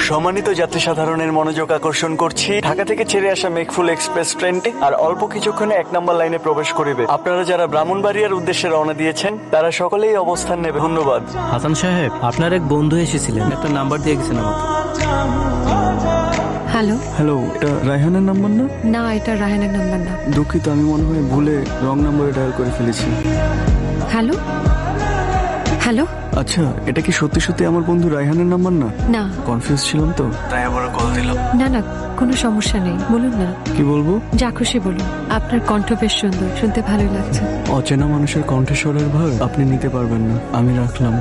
সম্মানিত যাত্রী সাধারণের মনোযোগ আকর্ষণ করছি, ঢাকা থেকে ছেড়ে আসা মেঘফুল এক্সপ্রেস ট্রেনটি আর অল্প কিছুক্ষণে 1 নম্বর লাইনে প্রবেশ করিবে। আপনারা যারা ব্রাহ্মণবাড়িয়ার উদ্দেশ্যে রওনা দিয়েছেন তারা সকলেই অবস্থান নেবে। ধন্যবাদ। হাসান সাহেব, আপনার এক বন্ধু এসেছিলেন, একটা নাম্বার দিয়ে গেছেন আমাকে। হ্যালো। হ্যালো, এটা রায়হানের নাম্বার না? না, এটা রায়হানের নাম্বার না। দুঃখিত, আমি মনে হয় ভুলে রং নাম্বারে ডায়াল করে ফেলেছি। Hello hello. আচ্ছা, এটা কি সত্যি সত্যি আমার বন্ধু রায়হানের নাম্বার না? না কনফিউজ ছিলাম তো, তাই আবারও কল দিলাম। না না, কোনো সমস্যা নেই, বলুন না। কি বলবো? যা খুশি বলুন। আপনার কণ্ঠ বেশ সুন্দর, শুনতে ভালোই লাগছে। অচেনা মানুষের কণ্ঠস্বরের ভার আপনি নিতে পারবেন না, আমি রাখলাম।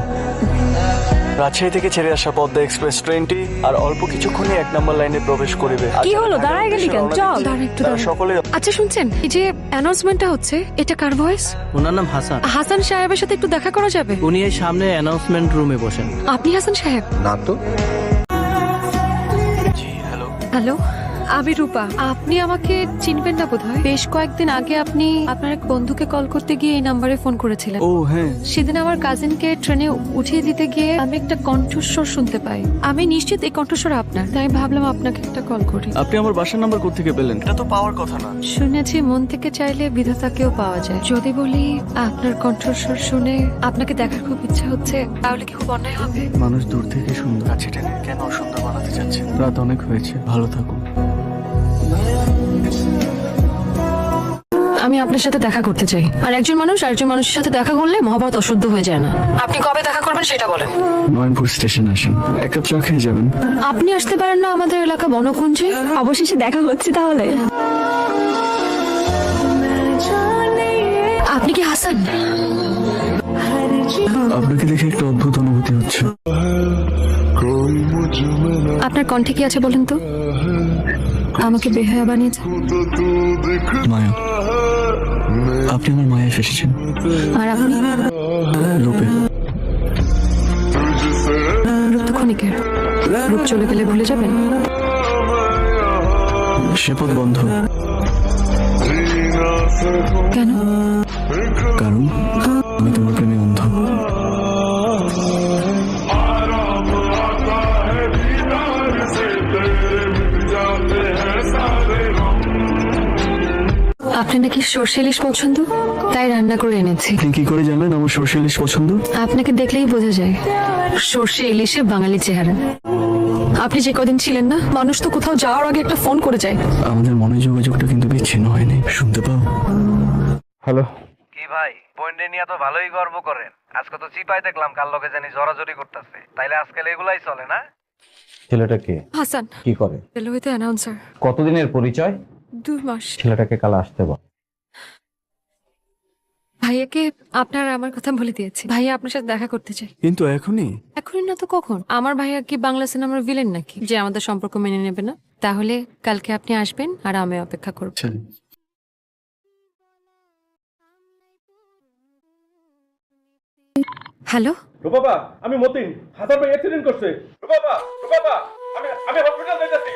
রাজশাহী থেকে ছেড়ে আসা পদ্মা এক্সপ্রেস ট্রেনটি আর অল্প কিছুক্ষণে 1 নম্বর লাইনে প্রবেশ করিবে। কি হলো, দাঁড়ায় গেলি কেন? চল একটু দাঁড়া। সকলে আচ্ছা শুনছেন, এই যে অ্যানাউন্সমেন্টটা হচ্ছে, এটা কার ভয়েস? ওনার নাম হাসান। হাসান সাহেবের সাথে একটু দেখা করা যাবে? উনি এই সামনে অ্যানাউন্সমেন্ট রুমে বসেন। আপনি হাসান সাহেব? না তো। হ্যালো, আমি রূপা। আপনি আমাকে চিনবেন না বোধহয়। বেশ কয়েকদিন আগে আপনি আপনার এক বন্ধুকে কল করতে গিয়ে এই নাম্বারে ফোন করেছিলেন। ও হ্যাঁ, সেদিন আমার কাজিনকে ট্রেনে উঠিয়ে দিতে গিয়ে আমি একটা কণ্ঠস্বর শুনতে পাই। আমি নিশ্চিত এই কণ্ঠস্বর আপনার, তাই ভাবলাম আপনাকে একটা কল করি। আপনি আমার বাসার নাম্বার কোত্থেকে পেলেন? এটা তো পাওয়ার কথা না। শুনেছি মন থেকে চাইলে বিধাতাকেও পাওয়া যায়। যদি বলি আপনার কণ্ঠস্বর শুনে আপনাকে দেখার খুব ইচ্ছা হচ্ছে, তাহলে কি খুব অন্যায় হবে? মানুষ দূর থেকে সুন্দর। কাছে টেনে কেন সুন্দর বানাতে চাচ্ছেন? রাত অনেক হয়েছে, ভালো থাকুন। আমি আপনার সাথে দেখা করতে চাই। আর একজন মানুষ আরেকজন মানুষের সাথে দেখা করলে মহাভারত অশুদ্ধ হয়ে যায় না। আপনি কবে দেখা করবেন সেটা বলেন। নয়নপুর স্টেশন আসেন, এক কাপ চা খেয়ে যাবেন। আপনি আসতে পারেন না আমাদের এলাকা বনকুঞ্জে? অবশেষে দেখা হচ্ছে তাহলে। আপনি কি হাসান? আপনাকে দেখে একটা অদ্ভুত অনুভূতি হচ্ছে। আপনার কণ্ঠে কি আছে বলেন তো? আমাকে বেহায়া বানিয়েছে। মায়া, আপনি আমার মায়া এসেছেন। আর আপনি? রূপে। রূপ তো ক্ষণিকের, রূপ চলে গেলে ভুলে যাবেন। সেপথ বন্ধ। কেন? কারণ আমি তোমার প্রেমে অন্ধ। আপনি নাকি সর্ষে ইলিশ পছন্দ, তাই রান্না করে এনেছি। আপনি কি করে জানলেন আমার সর্ষে ইলিশ পছন্দ? আপনাকে দেখলেই বোঝা যায়, সর্ষে ইলিশে বাঙালি চেহারা। আপনি যে কদিন ছিলেন না, মানুষ তো কোথাও যাওয়ার আগে একটা ফোন করে যায়। আমাদের মনে যোগাযোগটা কিন্তু বিচ্ছিন্ন হয়নি, শুনতে পাও? হ্যালো। কি ভাই, পয়েন্টে নিয়ে তো ভালোই গর্ব করেন। আজকে তো চিপাই দেখলাম কার লগে জানি জড়াজড়ি করতেছে। তাইলে আজকাল এগুলাই চলে না? ছেলেটা কে? হাসান, কি করে? রেলওয়েতে অ্যানাউন্সার। কতদিনের পরিচয়? 2 মাস। ছেলেটাকে কাল আসতে বল। ভাইয়াকে আপনার আমার কথা বলে দিয়েছি। ভাইয়া আপনার সাথে দেখা করতে চাই। কিন্তু এখনই? এখনই না তো কখন? আমার ভাইয়া কি বাংলা সিনেমার ভিলেন নাকি যে আমাদের সম্পর্ক মেনে নেবে না? তাহলে কালকে আপনি আসবেন আর আমি অপেক্ষা করব। চল। হ্যালো রূপাপা, আমি মতিন। হাসান ভাই অ্যাক্সিডেন্ট করছে। রূপাপা, রূপাপা, আমি হসপিটাল যাইতাছি।